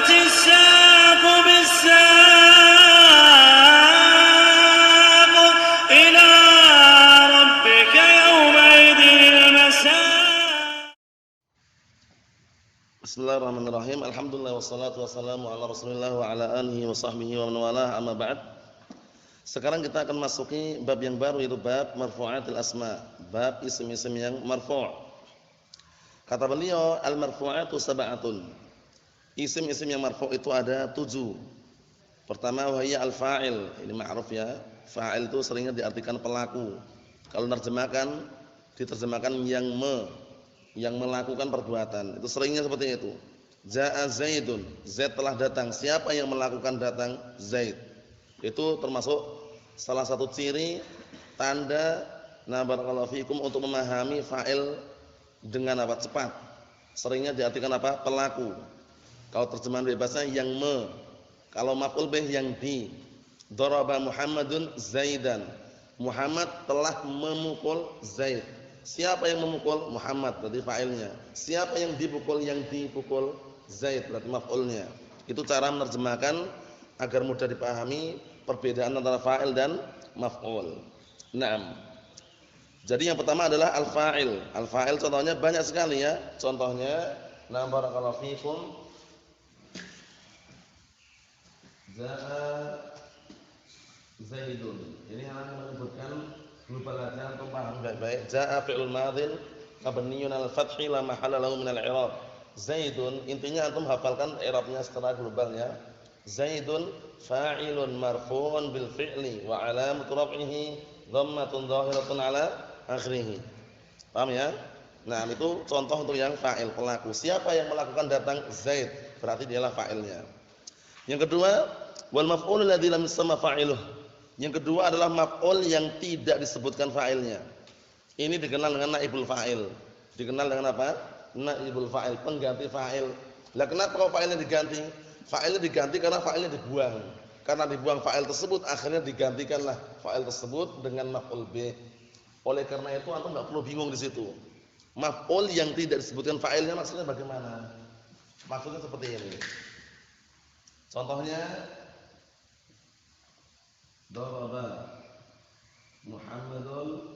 والتفت الساق بالساق إلى ربك يومئذ المساق. Bismillahirrahmanirrahim. Alhamdulillah wassalatu wassalamu ala Rasulillah wa ala alihi wa sahbihi wa man walah, amma ba'd. Sekarang kita akan masuki bab yang baru, yaitu bab marfu'atil asma, bab isim-isim yang marfu'. Kata beliau, al-marfu'atu sab'atun. Isim-isim yang marfu' itu ada 7. Pertama wahiyya al-fa'il. Ini ma'ruf ya. Fa'il itu seringnya diartikan pelaku. Kalau diterjemahkan yang melakukan perbuatan. Itu seringnya seperti itu. Ja'a Zaidun, Zaid telah datang. Siapa yang melakukan datang? Zaid. Itu termasuk salah satu ciri tanda barakallahu fikum untuk memahami fa'il dengan apa? Cepat. Seringnya diartikan apa? Pelaku. Kalau terjemahan bebasnya yang Kalau maf'ul bih yang di. Daraba Muhammadun Zaidan. Muhammad telah memukul Zaid. Siapa yang memukul? Muhammad, berarti fa'ilnya. Siapa yang dipukul? Yang dipukul Zaid, berarti maf'ulnya. Itu cara menerjemahkan agar mudah dipahami perbedaan antara fa'il dan maf'ul. Naam. Jadi yang pertama adalah al-fa'il. Al-fa'il contohnya banyak sekali ya. Contohnya, barakallahu fikum. Za'a Zaidun. Ini akan menyebutkan dulu belajar untuk paham baik-baik. Ja'a fi'il madhin mabniyyun 'alal fathi la mahalla lahu minal i'rab. Zaidun, intinya antum hafalkan i'rabnya secara globalnya. Zaidun fa'ilun marfu'un bil fi'li wa 'alamatu raf'ihi dhammatun dhahiratun 'ala akhirih. Paham ya? Nah, itu contoh untuk yang fa'il, pelaku. Siapa yang melakukan datang? Zaid, berarti dialah fa'ilnya. Yang kedua, wal maf'ul alladzi lam yusamma fa'iluh. Yang kedua adalah maf'ul yang tidak disebutkan fa'ilnya. Ini dikenal dengan naibul fa'il. Dikenal dengan apa? Naibul fa'il, pengganti fa'il. Lah kenapa kalau fa'ilnya diganti? Fa'ilnya diganti karena fa'ilnya dibuang. Karena dibuang fa'il tersebut, akhirnya digantikanlah fa'il tersebut dengan maf'ul bih. Oleh karena itu antum enggak perlu bingung di situ. Maf'ul yang tidak disebutkan fa'ilnya maksudnya bagaimana? Maksudnya seperti ini. Contohnya daraba Muhammadun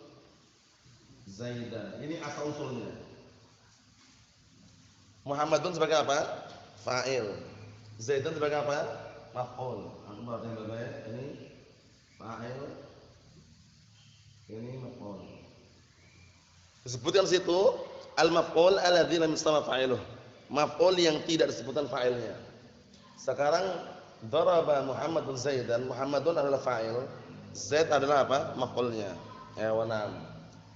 Zaidan. Ini asal usulnya. Muhammadun sebagai apa? Fa'il. Zaidan sebagai apa? Maf'ul. Antum perhatikan baik-baik. Ini fa'il. Ini maf'ul. Disebutkan situ al-maf'ul alladzi lam yusamma fa'iluh. Maf'ul yang tidak disebutkan fa'ilnya. Sekarang daraba Muhammadun Zaidan. Muhammadun adalah fa'il. Zaid adalah apa? Maf'ulnya.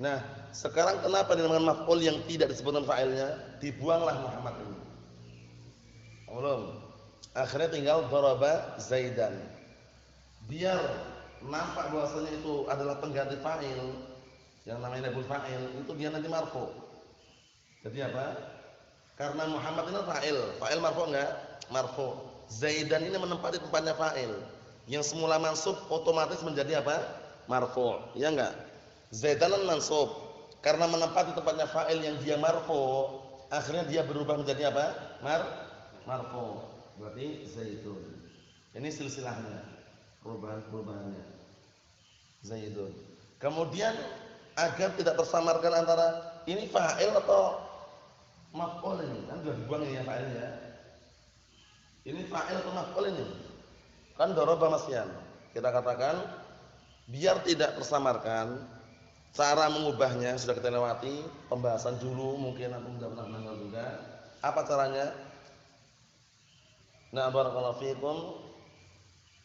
Nah, sekarang kenapa dinamakan maf'ul yang tidak disebutkan fa'ilnya? Dibuanglah Muhammad ini. Belum. Akhirnya tinggal daraba Zaidan. Biar nampak bahwasanya itu adalah pengganti fa'il, yang namanya naibul fa'il, itu dia nanti marfu'. Jadi apa? Karena Muhammad ini fa'il. Fa'il marfu' enggak? Marfu'. Zaidan ini menempati tempatnya fa'il. Yang semula mansub otomatis menjadi apa? Marfu'. Ya enggak? Zaidan mansub. Karena menempati tempatnya fa'il yang dia marfu', akhirnya dia berubah menjadi apa? Marfu'. Berarti Zaidun. Ini silsilahnya. Perubahannya. Zaidun. Kemudian agar tidak tersamarkan antara ini fa'il atau maf'ul ini. Kan sudah dibuang ini ya fa'ilnya. Ini fa'il atau maf'ul ini? Kan daraba masyan. Kita katakan biar tidak tersamarkan, cara mengubahnya sudah kita lewati, pembahasan dulu, mungkin antum sudah pernah mendengar juga. Apa caranya? Barakallahu fikum.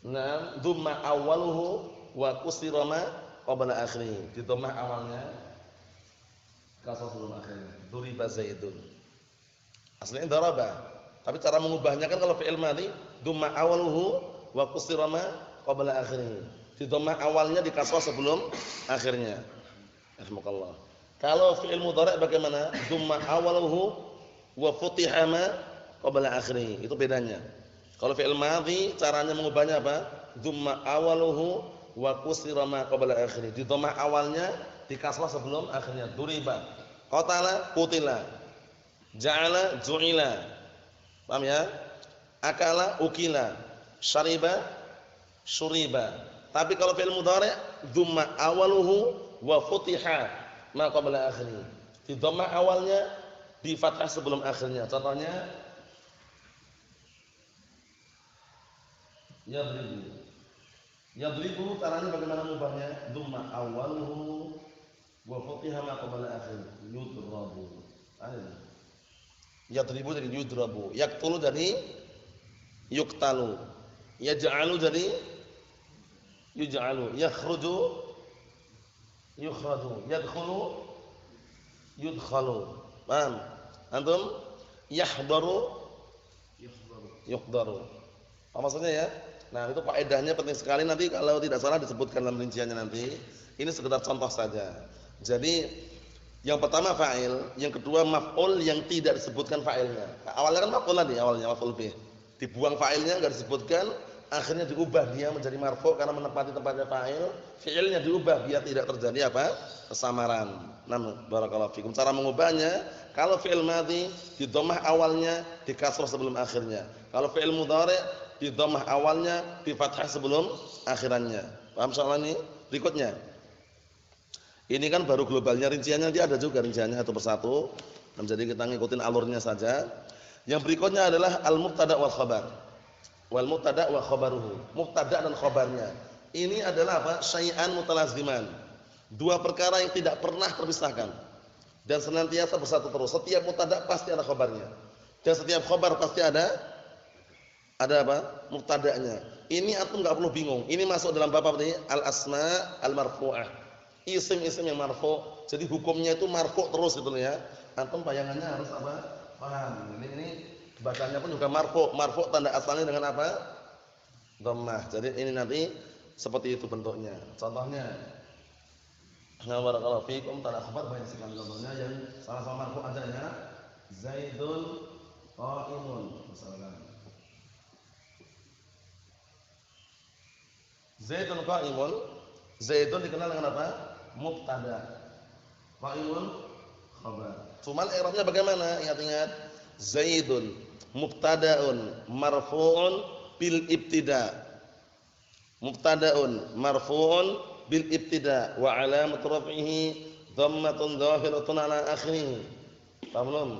Dhamma awwaluhu wa kusira ma qabla akhirih. Di dhammah awalnya kasrah sebelum akhirnya. Duriba Zaidun. Aslinya daraba. Tapi cara mengubahnya kan kalau fi'il madhi dhamma awaluhu wa kusira ma qabla akhirih. Di dhammah awalnya di kasrah sebelum akhirnya. Rahmakallah. Kalau fi'il mudhari' bagaimana? Dhamma awaluhu wa futiha ma qabla akhirih. Itu bedanya. Kalau fi'il madhi caranya mengubahnya apa? Dhamma awaluhu wa kusira ma qabla akhirih. Di dhammah awalnya di kasrah sebelum akhirnya. Duriba, qatala, qutila, ja'ala, ju'ila. Paham ya? Akala, ukila. Syariba, syuriba. Tapi kalau fi'il mudhari' dhamma awaluhu wa futiha ma qabla akhirih. Di dhammah awalnya, di fathah sebelum akhirnya. Contohnya yadribu. Yadribu caranya bagaimana mubahnya? Dhamma awaluhu wa futiha ma qabla akhirih. Yudrabu. Yadribu jadi yudrabu. Yaqtulu jadi yuqtalu. Yaj'alu jadi yuj'alu. Yakhruju yukhraju. Yadkhulu yudkhalu. Paham? Antum? Yahdaru yuhdaru. Apa maksudnya ya? Nah, itu faedahnya penting sekali, nanti kalau tidak salah disebutkan dalam rinciannya nanti. Ini sekedar contoh saja. Jadi yang pertama fa'il, yang kedua maf'ul yang tidak disebutkan fa'ilnya. Awalnya kan maf'ul tadi, awalnya maf'ul bih. Dibuang fa'ilnya enggak disebutkan, akhirnya diubah dia menjadi marfu' karena menempati tempatnya fa'il. Fi'ilnya diubah biar tidak terjadi apa? Kesamaran. Namun barakallahu fikum. Cara mengubahnya, kalau fi'il madhi di dhammah awalnya, di kasrah sebelum akhirnya. Kalau fi'il mudhari' di dhammah awalnya, di fathah sebelum akhirannya. Paham soal ini? Berikutnya. Ini kan baru globalnya, rinciannya nanti ada juga rinciannya satu persatu. Jadi kita ngikutin alurnya saja. Yang berikutnya adalah al-mubtada' wal khabar. Wal mubtada' wa khabaruhu. Mubtada' dan khabarnya. Ini adalah apa? Syai'an mutalaziman. Dua perkara yang tidak pernah terpisahkan dan senantiasa bersatu terus. Setiap mubtada' pasti ada khabarnya. Dan setiap khabar pasti ada apa? Mubtada'nya. Ini antum enggak perlu bingung. Ini masuk dalam bab apa tadi? Al-asma' al-marfu'ah. Isim-isim yang marfu'. Jadi hukumnya itu marfu' terus gitu ya. Antum bayangannya harus apa? Paham. Ini bacanya pun juga marfu'. Marfu' tanda asalnya dengan apa? Dhammah. Jadi ini nanti seperti itu bentuknya. Contohnya, barakallahu fikum, tanda khabar banyak sekali contohnya yang sama-sama marfu' aja ya. Zaidun qa'imun misalkan. Zaidun qa'imun. Zaidun dikenal dengan apa? Mubtada. Qa'imun khabar. Cuman i'rabnya bagaimana? Ingat-ingat. Zaidun mubtada'un marfu'un bil ibtida'. Mubtada'un marfu'un bil ibtida' wa 'alamat raf'ihi dhammatun dhahiratun 'ala akhirih. Paham belum?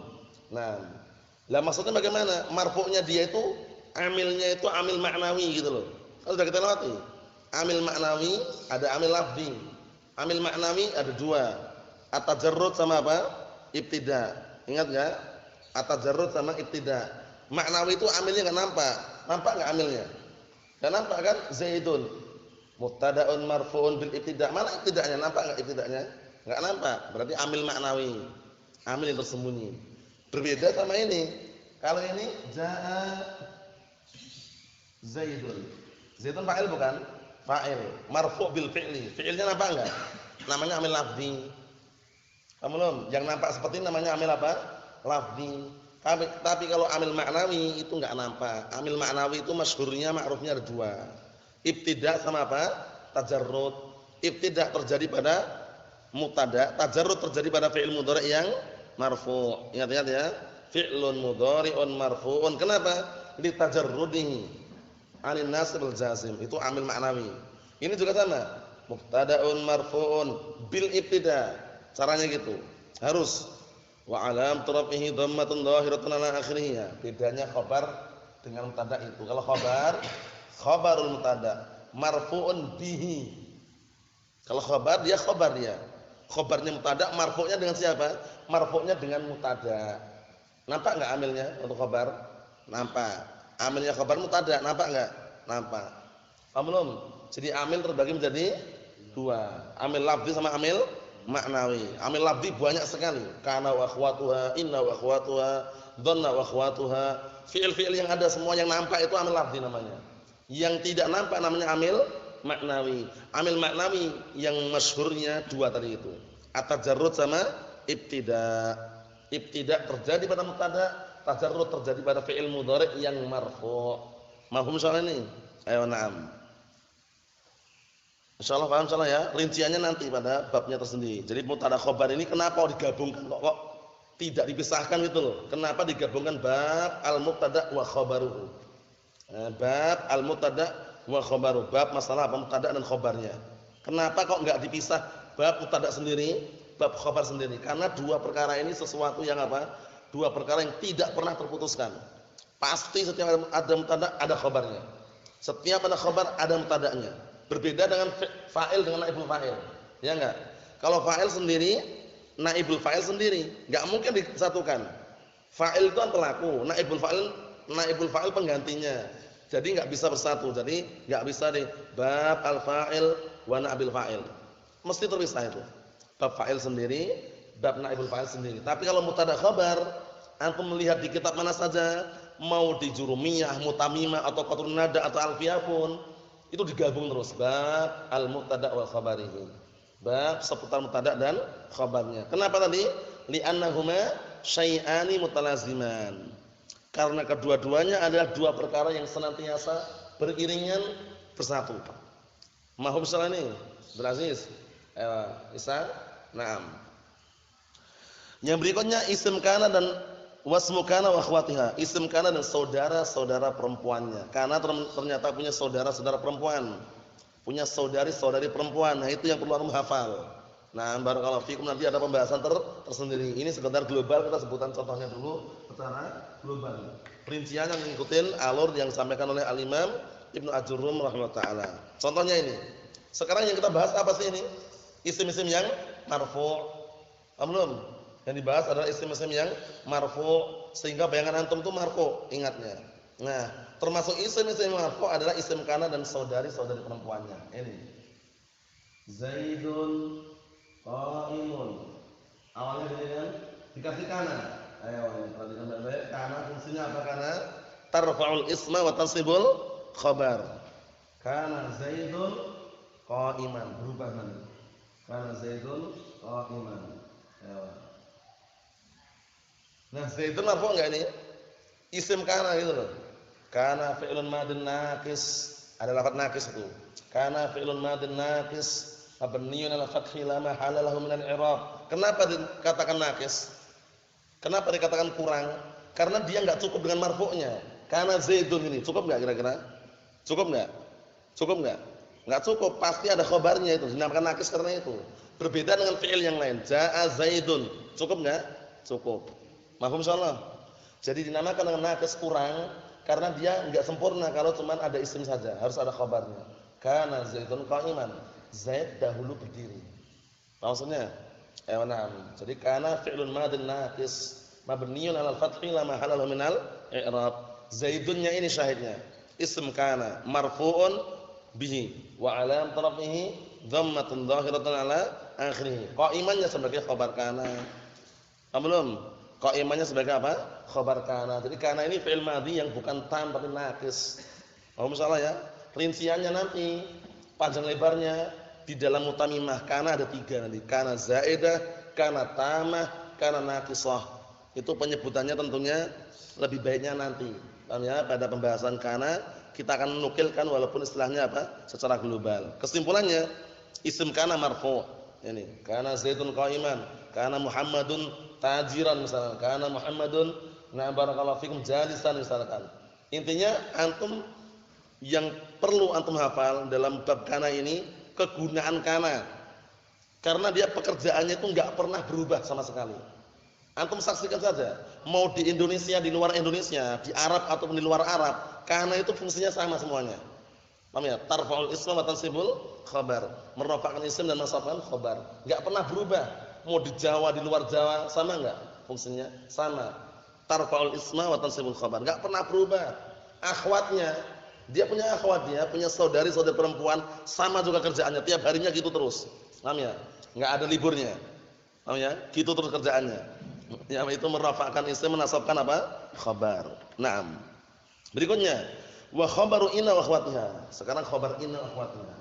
Nah, lah maksudnya bagaimana? Marfu'nya dia itu amilnya itu amil maknawi gitu loh. Kalau sudah kita lewati. Amil maknawi, ada amil lafzi. Amil maknawi ada dua. At-tajarrud sama apa? Ibtida. Ingat enggak? At-tajarrud sama ibtida. Maknawi itu amilnya enggak nampak. Nampak enggak amilnya? Enggak nampak kan? Zaidun mubtada'un marfu'un bil ibtida. Mana ibtidanya? Nampak enggak ibtidanya? Enggak nampak. Berarti amil maknawi. Amil yang tersembunyi. Berbeda sama ini. Kalau ini jaa Zaidun. Zaidun fa'il bukan? Fa'il, marfu' bil fi'li. Fi'ilnya nampak enggak? Namanya amil lafzi. Kamu belum? Yang nampak seperti ini namanya amil apa? Lafzi. Tapi kalau amil maknawi itu enggak nampak. Amil maknawi itu masyhurnya, ma'rufnya ada dua. Ibtida' sama apa? Tajarrud. Ibtida' terjadi pada mubtada', tajarrud terjadi pada fi'il mudhari' yang marfu'. Ingat-ingat ya. Fi'lun mudhari'un marfu'un. Kenapa? Li tajarrudihi 'anil nasib al jazim, itu amil maknawi. Ini juga sama, mubtada'un marfu'un bil ibtida. Caranya gitu. Harus wa 'alam tarafihi dhammatun dhahiratun 'ala akhirih. Bedanya khabar dengan mubtada itu. Kalau khabarul mubtada marfu'un bihi. Kalau khabar dia khabar dia. Khabarnya mubtada, marfu'nya dengan siapa? Marfu'nya dengan mubtada. Nampak enggak amilnya untuk khabar? Nampak. Amilnya khabar mubtada, nampak enggak? Nampak. Paham belum? Jadi amil terbagi menjadi dua. Amil lafzi sama amil maknawi. Amil lafzi banyak sekali. Kana wa akhwatuha, inna wa akhwatuha, dhanna wa akhwatuha. Fi'il-fi'il yang ada semua yang nampak itu amil lafzi namanya. Yang tidak nampak namanya amil maknawi. Amil maknawi yang masyhurnya dua tadi itu. At-tajarrud sama ibtida'. Ibtida' terjadi pada mubtada'. Tajarrud terjadi pada fi'il mudhari' yang marfu'. Mahum soal ini? Ayo na'am. Insyaallah paham insyaallah ya. Rinciannya nanti pada babnya tersendiri. Jadi mubtada khabar ini kenapa digabungkan kok tidak dipisahkan gitu loh. Kenapa digabungkan bab al-mubtada wa khabaruhu? Bab al-mubtada' wa khabaru. Bab masalah apa mubtada' dan khabarnya. Kenapa kok enggak dipisah bab mubtada' sendiri, bab khabar sendiri? Karena dua perkara ini sesuatu yang apa? Dua perkara yang tidak pernah terputuskan. Pasti setiap ada mubtada' ada khabarnya. Setiap ada khabar ada mubtada'nya. Berbeda dengan fa'il dengan naibul fa'il. Ya enggak? Kalau fa'il sendiri, naibul fa'il sendiri, enggak mungkin disatukan. Fa'il itu kan pelaku, naibul fa'il penggantinya. Jadi enggak bisa bersatu. Jadi enggak bisa nih bab al-fa'il wa naibul fa'il. Mesti terpisah itu. Bab fa'il sendiri, bab naibul fa'il sendiri. Tapi kalau mubtada' khabar, antum melihat di kitab mana saja, mau di Jurumiyah, Mutamimah atau Qatrun Nada atau Alfiyah pun itu digabung terus bab al-mubtada' wal khabarihi. Bab seputar mubtada' dan khabarnya. Kenapa tadi? Li'annahuma syai'ani mutalaziman. Karena kedua-duanya adalah dua perkara yang senantiasa beriringan bersatu. Mahum salah ini, Abdul Aziz. Isa? Naam. Yang berikutnya isim kana dan wasmu kana wa akhwatiha. Isim kana dan saudara-saudara perempuannya. Karena ternyata punya saudara-saudara perempuan. Punya saudari-saudari perempuan. Nah, itu yang perlu antum hafal. Nah, barakallahu fikum, nanti ada pembahasan tersendiri. Ini sekedar global, kita sebutan contohnya dulu secara global. Rincian yang mengikuti alur yang disampaikan oleh Al-Imam Ibnu Ajurrum rahimahullah taala. Contohnya ini. Sekarang yang kita bahas apa sih ini? Isim-isim yang marfu'. Belum. Yang dibahas adalah isim-isim yang marfu', sehingga bayangan antum itu marfu', ingatnya. Nah, termasuk isim-isim marfu' adalah isim kana dan saudari-saudari perempuannya. Ini. Zaidun qa'imun. Awalnya gini kan? Dikasih kana. Ayo, perhatikan baik-baik. Kana fungsinya apa kana? Tarfa'ul isma wa tansibul khabar. Kana Zaidun qa'iman. Berubah nanti. Kana Zaidun qa'iman. Ayo. Nah, Zaidun marfu' enggak ini? Isim kana gitu loh. Kana fi'lun madin naqis. Ada lafaz naqis itu. Kana fi'lun madin naqis mabniun 'ala fathi la mahala lahu min al-i'rab. Kenapa dikatakan naqis? Kenapa dikatakan kurang? Karena dia enggak cukup dengan marfu'nya. Kana Zaidun ini cukup enggak kira-kira? Cukup enggak? Cukup enggak? Enggak cukup, pasti ada khabarnya itu. Dinamakan naqis karena itu. Berbeda dengan fi'il yang lain. Jaa Zaidun. Cukup enggak? Cukup. Mahfum insyaallah. Jadi dinamakan dengan naqis kurang karena dia enggak sempurna kalau cuma ada isim saja, harus ada khabarnya. Kana Zaidun qa'iman. Zaid dahulu berdiri. Maksudnya? Na'am. Jadi kana fi'lun madin naqis mabniun 'alal fathi la mahala lahu minal i'rab. Zaidunnya ini syahidnya. Ism kana marfu'un bihi wa 'alam tarafihi dhammatun dhahiratan 'ala akhirih. Qa'imannya sebagai khabar kana. Belum? Qa'imannya sebagai apa? Khabar kana. Jadi kana ini fi'il madhi yang bukan tam tapi naqis. Masalah ya. Rinciannya nanti panjang lebarnya di dalam mutamimah kana ada 3 nanti. Kana zaidah, kana tamah, kana naqisah. Itu penyebutannya tentunya lebih baiknya nanti. Paham ya? Pada pembahasan kana kita akan menukilkan walaupun istilahnya apa? Secara global. Kesimpulannya isim kana marfu'. Ini kana Zaidun qa'iman, kana Muhammadun tajiran misalkan, kana Muhammadun na barakallahu fikum jalisan misalkan. Intinya antum yang perlu antum hafal dalam bab kana ini kegunaan kana. Karena dia pekerjaannya itu enggak pernah berubah sama sekali. Antum saksikan saja, mau di Indonesia, di luar Indonesia, di Arab ataupun di luar Arab, kana itu fungsinya sama semuanya. Paham ya? Tarfa'ul ism wa tansibul khabar. Merofakkan isim dan nasabkan khabar. Enggak pernah berubah. Mau di Jawa, di luar Jawa, sama enggak? Fungsinya sama. Tarfa'ul isma wa tansibul khabar. Enggak pernah berubah. Akhwatnya, dia punya akhwat, dia punya saudari-saudari perempuan, sama juga kerjaannya. Tiap harinya gitu terus. Paham ya? Enggak ada liburnya. Paham ya? Gitu terus kerjaannya. Ya, itu merofakkan isim, menasabkan apa? Khabar. Naam. Berikutnya wa khabaru inna wa akhwatiha. Sekarang khabar inna wa akhwatiha.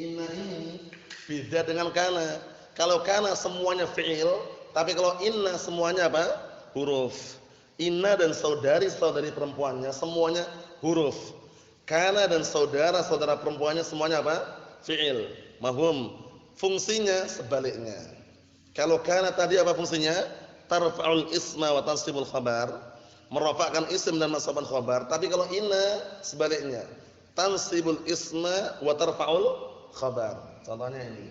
Inna ini beda dengan kana. Kalau kana semuanya fi'il, tapi kalau inna semuanya apa? Huruf. Inna dan saudari-saudari perempuannya semuanya huruf. Kana dan saudara-saudara perempuannya semuanya apa? Fi'il. Mahum. Fungsinya sebaliknya. Kalau kana tadi apa fungsinya? Tarfa'ul isma wa tansibul khabar. merofakkan isim dan nasabkan khabar. Tapi kalau inna sebaliknya, tansibul isma wa tarfa'ul khabar. Contohnya ini.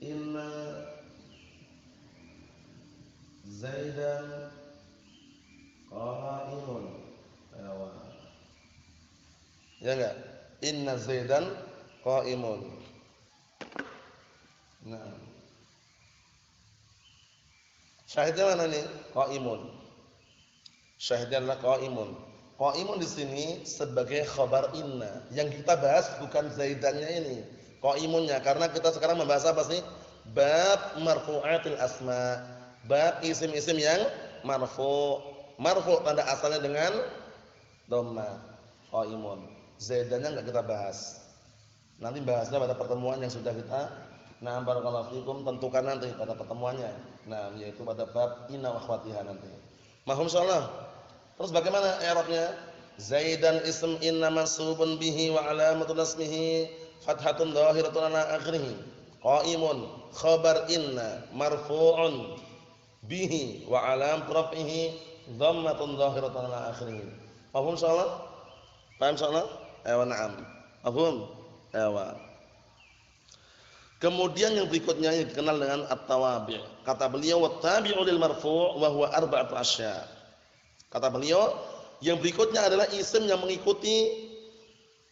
Inna Zaidan qa'imun. Ya enggak? Inna Zaidan qa'imun. Nah. Syahidnya mana nih? Qa'imun. Syahidnya adalah qa'imun. Qa'imun di sini sebagai khabar inna. Yang kita bahas bukan Zaidannya ini, qa'imunnya, karena kita sekarang membahas apa sih? Bab marfu'atil asma. Bab isim-isim yang marfu'. Marfu' tanda asalnya dengan dhamma. Qa'imun. Zaidannya enggak kita bahas. Nanti bahasnya pada pertemuan yang sudah kita barakallahu fikum tentukan nanti pada pertemuannya. Nah, yaitu pada bab inna wa akhwatiha nanti. Mahum insyaallah. Terus bagaimana i'rabnya? Zaidan ism inna mansubun bihi wa alamatu nasbihi fathatun dhahiratun ala akhirih. Qa'imun khabar inna marfu'un bihi wa alam raf'ihi dhammatun dhahiratun ala akhirih. Mahum insyaallah? Paham insyaallah? Na'am. Mahum? Kemudian yang berikutnya yang dikenal dengan at-tawabi'. Kata beliau wat-tabi'u lil marfu' wa huwa arba'atu asya'. Kata beliau yang berikutnya adalah isim yang mengikuti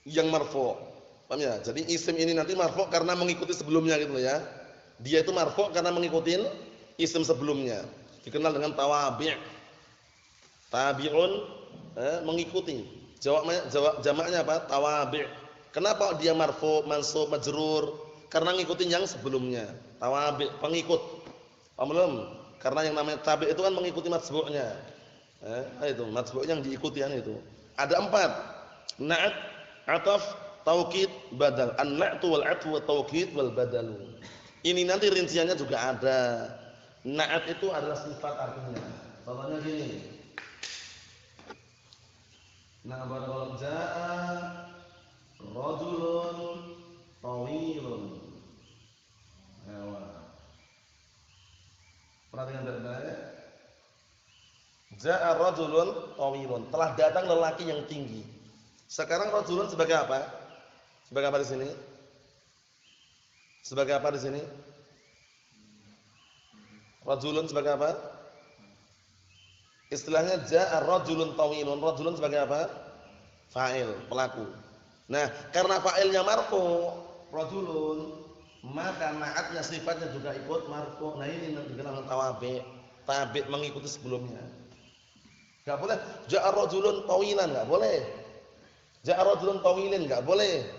yang marfu'. Paham ya? Jadi isim ini nanti marfu' karena mengikuti sebelumnya gitu ya. Dia itu marfu' karena mengikuti isim sebelumnya. Dikenal dengan tawabi'. Tabi'un mengikuti. Jamaknya apa? Tawabi'. Kenapa dia marfu', mansub, majrur? Karena ngikutin yang sebelumnya. Tawabi', pengikut. Paham belum? Karena yang namanya tabi' itu kan mengikuti matbu'nya. Itu matbu' yang diikuti kan itu. Ada 4. Na'at, 'athaf, taukid, badal. An-na'tu wal 'atfu wat taukid wal badalu. Ini nanti rinciannya juga ada. Na'at itu adalah sifat artinya. Contohnya gini. Nah, barakallahu jaa'a rajulun tawilun. Perhatikan baik-baik. Jaa'a rajulun tawilun. Telah datang lelaki yang tinggi. Sekarang rajulun sebagai apa? Sebagai apa di sini? Sebagai apa di sini? Rajulun sebagai apa? Istilahnya jaa'a rajulun tawilun. Rajulun sebagai apa? Fa'il, pelaku. Nah, karena fa'ilnya marfu, rajulun, maka na'atnya sifatnya juga ikut marfu. Nah, ini dikenal tawabi'. Tabi' mengikuti sebelumnya. Enggak boleh jaa'a rajulun tawilan, enggak boleh. Jaa'a rajulun tawilin, enggak boleh.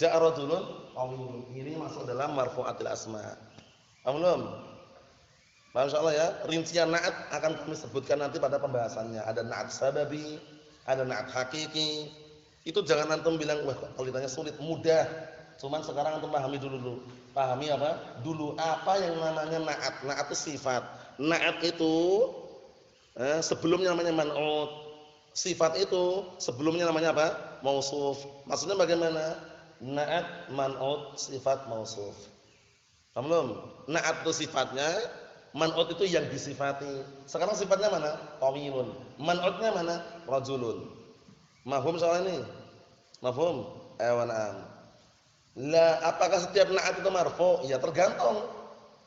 Jaa'a rajulun tawilun. Ini masuk dalam marfu'atil asma. Paham belum? Paham insyaallah ya? Rincian na'at akan kami sebutkan nanti pada pembahasannya. Ada na'at sababi, ada na'at hakiki. Itu jangan antum bilang, wah kalau ditanya sulit, mudah. Cuman sekarang antum pahami dulu. Pahami apa? Dulu apa yang namanya na'at. Na'at itu sifat. Na'at itu sebelumnya namanya man'ut. Sifat itu sebelumnya namanya apa? Mausuf. Maksudnya bagaimana? Na'at, man'ut, sifat, mausuf. Paham belum? Na'at itu sifatnya, man'ut itu yang disifati. Sekarang sifatnya mana? Tawilun. Man'utnya mana? Rajulun. Mafhum soal ini? Mafhum? Na'am. Lah, apakah setiap na'at itu marfu? Ya tergantung.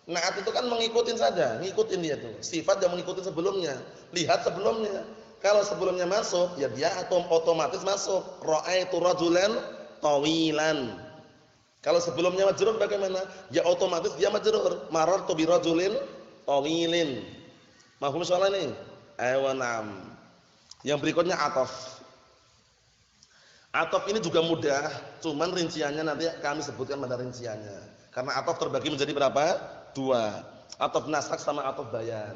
Na'at itu kan mengikutin saja, ngikutin dia tuh. Sifat yang mengikuti sebelumnya. Lihat sebelumnya. Kalau sebelumnya masuk, ya dia otomatis masuk. Ra'aitu rajulan tawilan. Kalau sebelumnya majrur bagaimana? Ya otomatis dia majrur. Marartu bi rajulin tawilin. Mafhum soal ini? Na'am. Yang berikutnya ataf. Ataf ini juga mudah, cuman rinciannya nanti kami sebutkan pada rinciannya. Karena ataf terbagi menjadi berapa? 2. Ataf nasakh sama ataf bayan.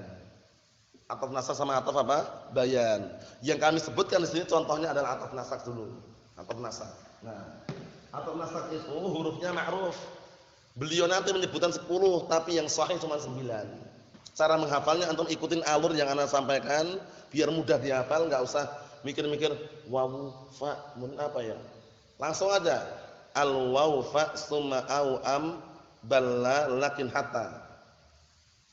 Ataf nasakh sama ataf apa? Bayan. Yang kami sebutkan di sini contohnya adalah ataf nasakh dulu. Ataf nasakh. Nah, ataf nasakh itu hurufnya ma'ruf. Beliau nanti menyebutkan 10, tapi yang sahih cuma 9. Cara menghafalnya antum ikutin alur yang ana sampaikan biar mudah dihafal, enggak usah mikir-mikir wawu fa mun apa ya. Langsung aja. Al wawu fa summa au am balla lakin hatta.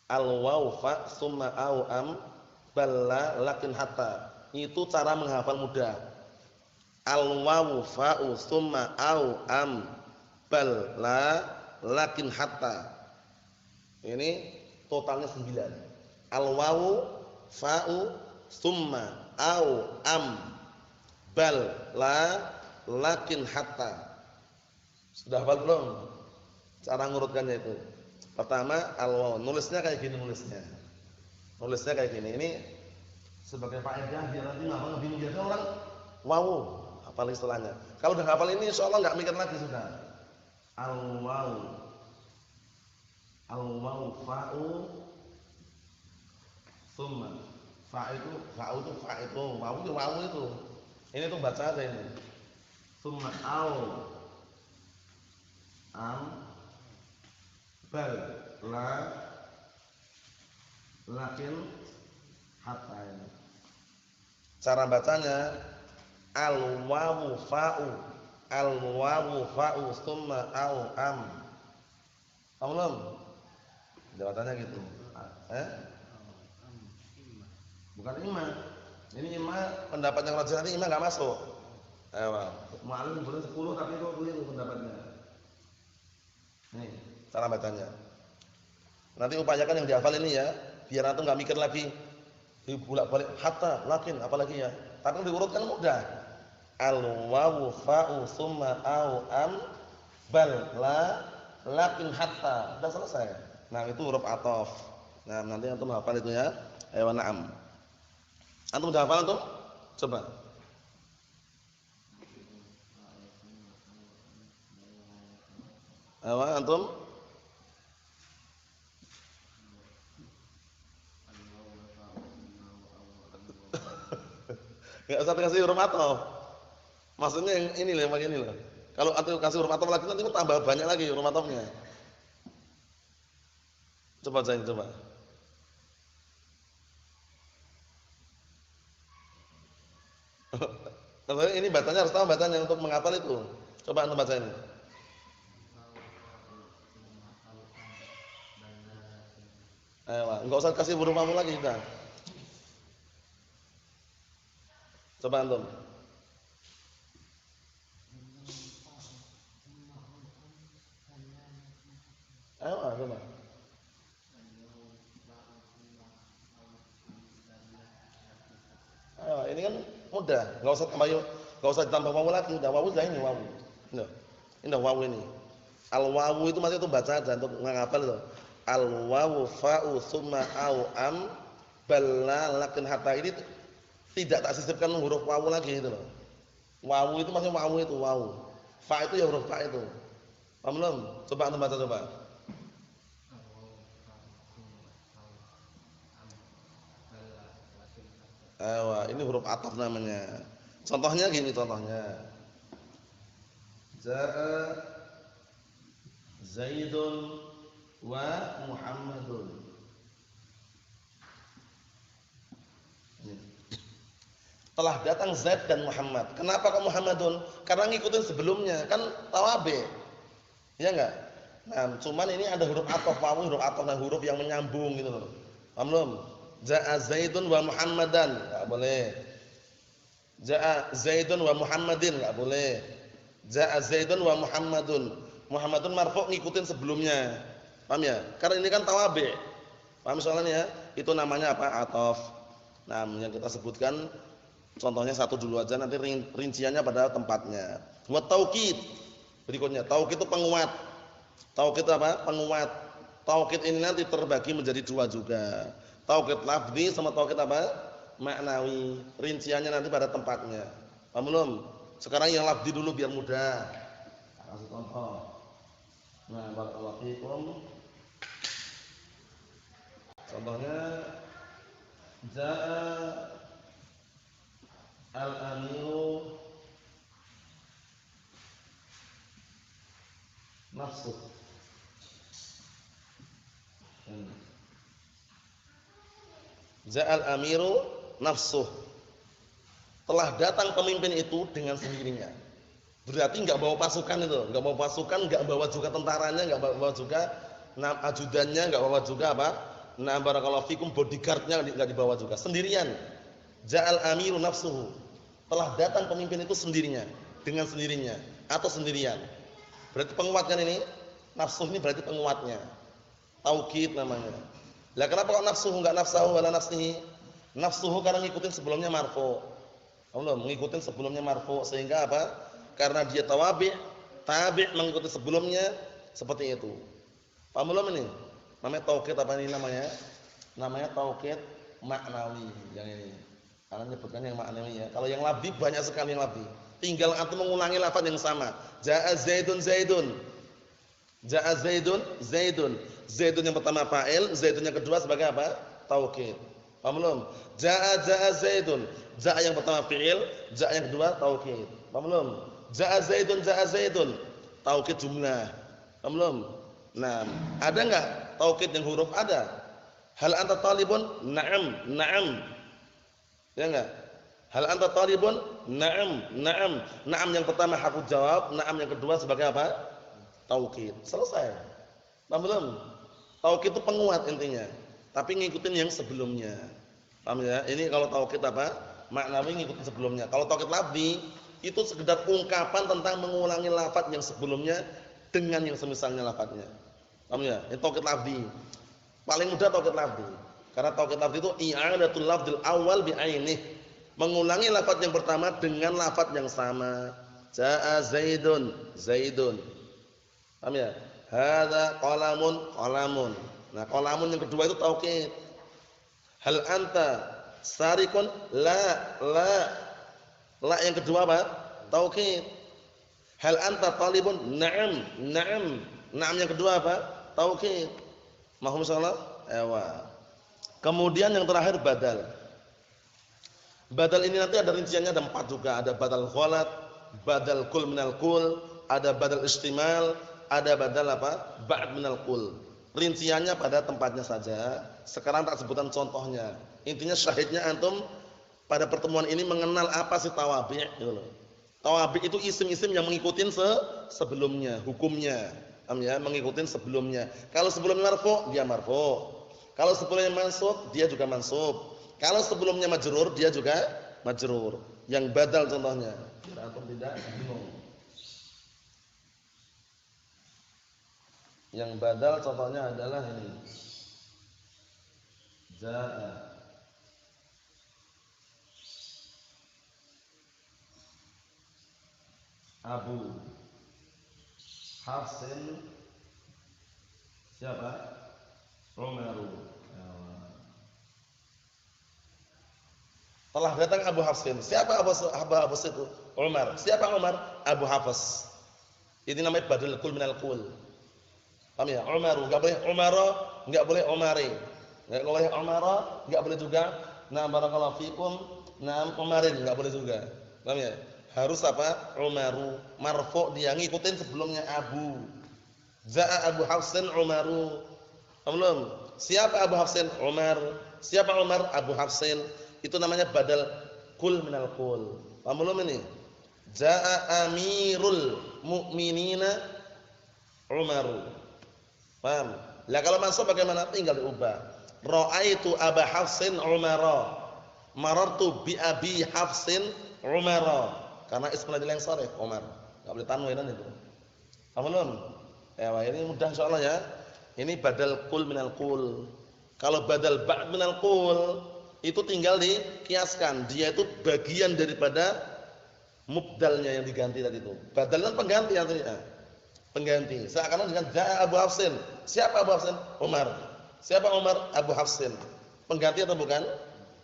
Al wawu fa summa au am balla lakin hatta. Itu cara menghafal mudah. Al wawu fa'u summa au am bal la lakin hatta. Ini totalnya 9. Al wawu fa'u summa au am bal la lakin hatta. Sudah hafal belum? Cara ngurutkannya itu. Pertama al wawu, nulisnya kayak gini nulisnya. Nulisnya kayak gini. Ini sebagai faedah biar nanti enggak bingung biasanya orang wawu hafal istilahnya. Kalau udah hafal ini insyaallah enggak mikir lagi sudah. Al wawu fa'u summa wawu itu. Ini tuh baca aja ini. Summa au am bal la lakin hatta ini. Cara bacanya al wawu fa'u summa au am. Paham belum? Jawabannya gitu. Bukan imma. Ini imma pendapat yang rajih nanti imma enggak masuk. Ayo, mu'allim boleh 10 tapi kok keliru pendapatnya. Nih, cara bacanya. Nanti upayakan yang dihafal ini ya, biar antum enggak mikir lagi. Bolak-balik hatta, lakin apalagi ya. Tapi diurutkan mudah. Al wawu fa'u summa au am bal la lakin hatta. Sudah selesai. Nah, itu huruf ataf. Nah, nanti antum hafal itu ya. Ayo na'am. Antum udah hafal antum? Coba. Ayo antum. Enggak usah kasih huruf ataf. Maksudnya yang ini loh, yang ini loh. Kalau antum kasih huruf ataf lagi nanti tambah banyak lagi huruf atafnya. Coba saya coba. Kalau ini bacanya harus tahu bacanya untuk menghafal itu. Coba antum baca ini. Ayo, enggak usah kasih huruf ataf lagi sudah. Coba antum. Ayo, coba. Ayo, ini kan mudah, enggak usah ditambah wawu lagi, udah wawu sudah ini wawu. Nah, ini udah wawu ini. Al wawu itu masih itu baca aja untuk menghafal itu. Al wawu fa'u summa au am balla lakin hatta ini tidak tak sisipkan huruf wawu lagi itu loh. Wawu itu masih wawu itu wawu. Fa itu ya huruf fa itu. Paham belum? Coba antum baca coba. Ini huruf ataf namanya. Contohnya gini contohnya. Za'a Zaidun wa Muhammadun. Telah datang Zaid dan Muhammad. Kenapa kok Muhammadun? Karena ngikutin sebelumnya, kan tawabe. Iya enggak? Nah, cuman ini ada huruf ataf, wawu huruf ataf dan huruf yang menyambung gitu loh. Paham belum? Ja'a Zaidun wa Muhammadan, enggak boleh. Ja'a Zaidun wa Muhammadin, enggak boleh. Ja'a Zaidun wa Muhammadun. Muhammadun marfu' ngikutin sebelumnya. Paham ya? Karena ini kan tawabi'. Paham soalnya ya? Itu namanya apa? Ataf. Nah, yang kita sebutkan contohnya satu dulu aja, nanti rinciannya pada tempatnya. Wa taukid. Berikutnya, taukid itu penguat. Taukid apa? Penguat. Taukid ini nanti terbagi menjadi dua juga. Taukid lafzi sama taukid apa? Maknawi. Rinciannya nanti pada tempatnya. Paham belum? Sekarang yang lafzi dulu biar mudah. Kasih contoh. Nah, barakallahu fikum. Contohnya Ja'a al-amiru nafsuh. Ja'al amiru nafsuh. Telah datang pemimpin itu dengan sendirinya. Berarti enggak bawa pasukan itu, enggak bawa pasukan, enggak bawa juga tentaranya, enggak bawa juga ajudannya, enggak bawa juga apa? Nah, barakallahu fikum, bodyguardnya enggak dibawa juga, sendirian. Ja'al amiru nafsuhu. Telah datang pemimpin itu sendirinya, dengan sendirinya atau sendirian. Berarti penguatkan ini, nafsuh ini berarti penguatnya. Taukid namanya. Lah kenapa kok nafsuhu enggak nafsahu wala nafsihi? Nafsuhu karena ngikutin sebelumnya marfu. Allah mengikutin sebelumnya marfu, sehingga apa? Karena dia tawabi', tabi' mengikuti sebelumnya seperti itu. Paham belum ini? Namanya taukid apa ini namanya? Namanya taukid maknawi yang ini. Karena menyebutkan yang maknawi ya. Kalau yang lafzi banyak sekali yang lafzi. Tinggal antum mengulangi lafaz yang sama. Ja'a Zaidun Zaidun. Ja'a Zaidun Zaidun. Zaidun yang pertama fa'il, Zaidun yang kedua sebagai apa? Taukid. Paham belum? Ja'a Zaidun. Ja'a yang pertama fi'il, ja'a yang kedua taukid. Paham belum? Ja'a Zaidun. Taukid jumlah. Paham belum? Nah, ada enggak taukid yang huruf? Ada. Hal anta talibun? Na'am, na'am. Ya enggak? Hal anta talibun? Na'am, na'am. Na'am yang pertama harfu jawab, na'am yang kedua sebagai apa? Taukid. Selesai. Paham belum? Taukid itu penguat intinya, tapi ngikutin yang sebelumnya. Paham ya? Ini kalau taukid apa? Maknawi ngikutin sebelumnya. Kalau taukid lafzi itu sekedar ungkapan tentang mengulangi lafaz yang sebelumnya dengan yang semisalnya lafaznya. Paham ya? Ini taukid lafzi. Paling mudah taukid lafzi. Karena taukid lafzi itu i'adatul lafdzil awal bi'ainih. Mengulangi lafaz yang pertama dengan lafaz yang sama. Ja'a Zaidun, Zaidun. Paham ya? Hadza qalamun, qalamun. Nah, qalamun yang kedua itu taukid. Hal anta sarikun? La, la. La yang kedua apa? Taukid. Hal anta talibun? Na'am, na'am. Na'am yang kedua apa? Taukid. Mahum salah? Ewa. Kemudian yang terakhir badal. Badal ini nanti ada rinciannya, ada 4 juga. Ada badal ghalat, badal kul minal kul, ada badal istimal, ada badal apa? Ba'd minal kul. Rinciannya pada tempatnya saja. Sekarang tak sebutan contohnya. Intinya syahidnya antum pada pertemuan ini mengenal apa sih tawabi' gitu loh. Tawabi' itu isim-isim yang mengikutin sebelumnya, hukumnya. Ya, mengikutin sebelumnya. Kalau sebelumnya marfu, dia marfu. Kalau sebelumnya mansub, dia juga mansub. Kalau sebelumnya majrur, dia juga majrur. Yang badal contohnya. Antum tidak bingung. Yang badal contohnya adalah ini. Ja'a Abu Hafsin siapa? Umaru. Telah datang Abu Hafsin. Siapa Abu Hafs itu? Umar. Siapa Umar? Abu Hafs. Ini namanya badal kul minal kul. Paham ya? Umaru, enggak boleh Umara, enggak boleh Umari. Enggak boleh Umara, enggak boleh juga na barakallahu fikum, na Umarin, enggak boleh juga. Paham ya? Harus apa? Umaru. Marfu, dia ngikutin sebelumnya Abu. Za'a Abu Hafsin Umaru. Paham belum? Siapa Abu Hafsin? Umar. Siapa Umar? Abu Hafsin. Itu namanya badal kul minal kul. Paham belum ini? Za'a Amirul Mukminina Umaru. Paham? Lah kalau mansub bagaimana? Tinggal diubah. Ra'aitu Aba Hafsin Umara. Marartu bi Abi Hafsin Umara. Karena ismul ladzi yang sharif Umar. Enggak boleh tanwinan itu. Paham belum? Ya, ini mudah insyaallah ya. Ini badal kul minal kul. Kalau badal ba'd minal kul itu tinggal dikiaskan. Dia itu bagian daripada mubdalnya yang diganti tadi itu. Badal kan pengganti artinya. Pengganti. Seakan-akan dengan Ja'a Abu Hafsin. Siapa Abu Hafsin? Umar. Siapa Umar? Abu Hafsin. Pengganti atau bukan?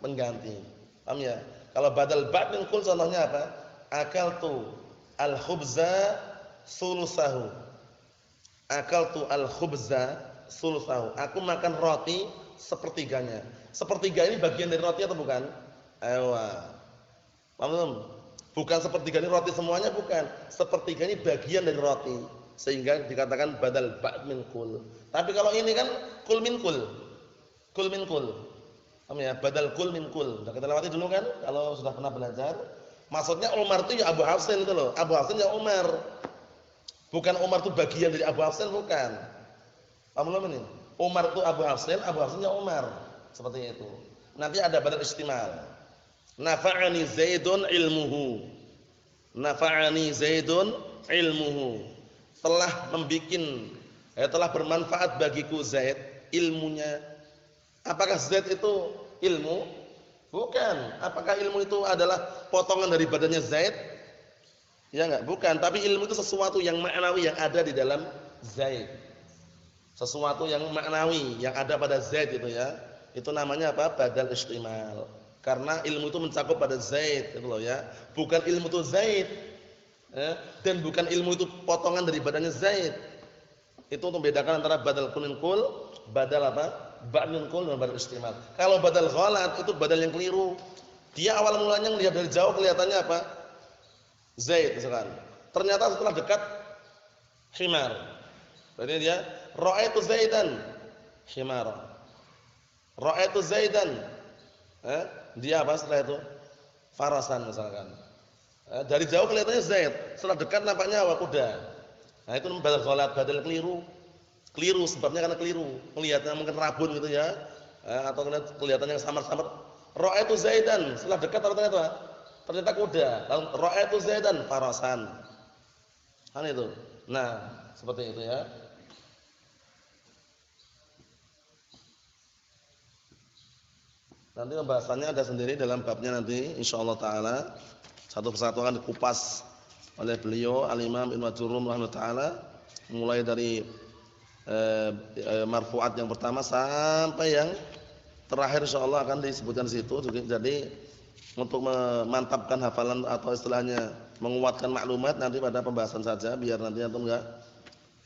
Pengganti. Paham ya? Kalau badal ba'd min kul contohnya apa? Akaltu al-khubza sulusahu. Akaltu al-khubza sulusahu. Aku makan roti sepertiganya. Sepertiga ini bagian dari roti atau bukan? Ewa. Paham belum? Bukan sepertiga ini roti semuanya, bukan. Sepertiga ini bagian dari roti. Sehingga dikatakan badal ba'd min kul. Tapi kalau ini kan kul min kul. Kul min kul. Paham ya? Badal kul min kul. Sudah kita lewati dulu kan? Kalau sudah pernah belajar. Maksudnya Umar itu ya Abu Hafsin itu loh. Abu Hafsin ya Umar. Bukan Umar itu bagian dari Abu Hafsin, bukan. Paham belum ini? Umar itu Abu Hafsin ya Umar. Seperti itu. Nanti ada badal istimal. Nafa'ani Zaidun ilmuhu. Nafa'ani Zaidun ilmuhu. Telah bermanfaat bagiku Zaid ilmunya. Apakah Zaid itu ilmu? Bukan. Apakah ilmu itu adalah potongan dari badannya Zaid? Ya enggak? Bukan. Tapi ilmu itu sesuatu yang maknawi yang ada di dalam Zaid. Sesuatu yang maknawi yang ada pada Zaid itu ya. Itu namanya apa? Badal istimal. Karena ilmu itu mencakup pada Zaid itu loh ya. Bukan ilmu itu Zaid. Dan bukan ilmu itu potongan dari badannya Zaid. Itu untuk membedakan antara badal kunin kul, badal apa? Ba'nun kul dan badal istimal. Kalau badal ghalat itu badal yang keliru. Dia awal mulanya melihat dari jauh kelihatannya apa? Zaid misalkan. Ternyata setelah dekat himar. Berarti dia ra'aitu Zaidan himara. Ra'aitu Zaidan. Dia apa setelah itu? Farasan misalkan. Dari jauh kelihatannya Zaid, setelah dekat nampaknya apa? Kuda. Nah, itu badal ghalat, badal keliru. Keliru sebabnya karena keliru. Melihatnya mungkin rabun gitu ya. Atau kelihatannya samar-samar. Ra'aitu Zaidan, setelah dekat ternyata apa? Ternyata kuda. Lalu ra'aitu Zaidan farasan. Kan itu. Nah, seperti itu ya. Nanti pembahasannya ada sendiri dalam babnya nanti insyaallah taala. Satu persatu akan dikupas oleh beliau Al-Imam Ibnu Jurrum rahimahullah taala mulai dari marfu'at yang pertama sampai yang terakhir insyaallah akan disebutkan di situ. Jadi untuk memantapkan hafalan atau istilahnya menguatkan maklumat nanti pada pembahasan saja biar nanti antum enggak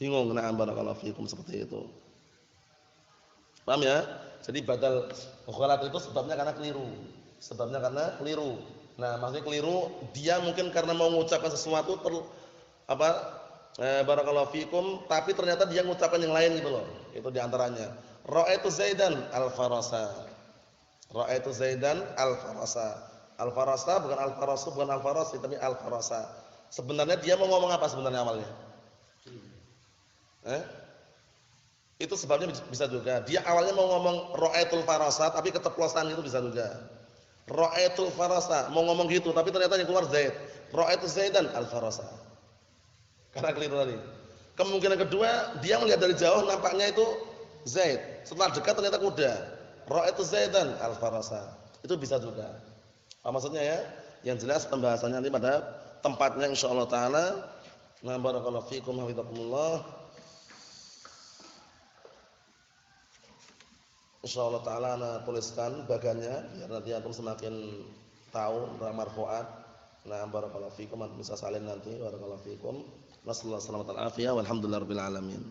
bingung. Na'am barakallahu fikum seperti itu. Paham ya? Jadi badal ghalat itu sebabnya karena keliru. Sebabnya karena keliru. Nah, maksudnya keliru dia mungkin karena mau mengucapkan sesuatu barakallahu fikum tapi ternyata dia mengucapkan yang lain gitu loh. Itu di antaranya. Ra'aitu Zaidan al-farasa. Ra'aitu Zaidan al-farasa. Al-farasa bukan al-farasu, bukan al-farasi tapi al-farasa. Sebenarnya dia mau ngomong apa sebenarnya awalnya? Itu sebabnya bisa juga. Dia awalnya mau ngomong ra'aitul farasa tapi keceplosan itu bisa juga. Ra'aitul farasa mau ngomong gitu tapi ternyata yang keluar Zaid. Ra'aitu Zaidan al-farasa. Karena keliru tadi. Kemungkinan kedua, dia melihat dari jauh nampaknya itu Zaid. Setelah dekat ternyata kuda. Ra'aitu Zaidan al-farasa. Itu bisa juga. Apa maksudnya ya? Yang jelas pembahasannya nanti pada tempatnya insyaallah taala. Nah, barakallahu fikum hafizakumullah. Insyaallah taala ana tuliskan bagannya biar nanti antum semakin tahu tentang marfu'at. Nah, barakallahu fikum, bisa salin nanti barakallahu fikum. Nasallahu alaihi wasallam walhamdulillahirabbil alamin.